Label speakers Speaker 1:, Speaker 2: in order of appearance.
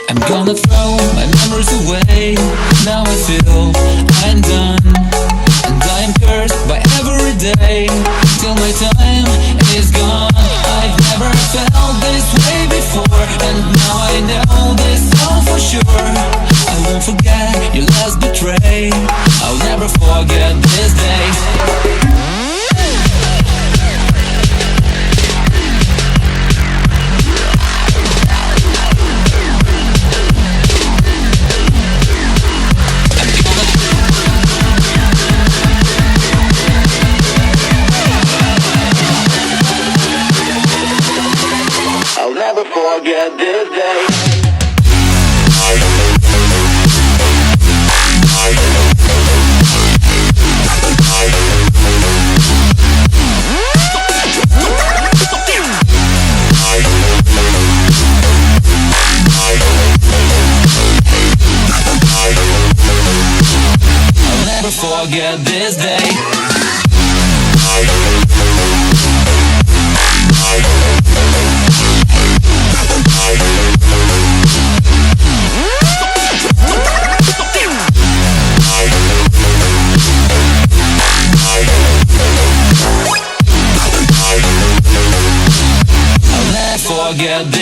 Speaker 1: I'm gonna throw my memories away. Now I feel I'm done, and I am cursed by every day till my time is gone. I've never felt this way before, and now I know this all for sure. I won't forget your last betray. I'll never forget this day. I'll never forget this day. I'll never forget this day. I'll never forget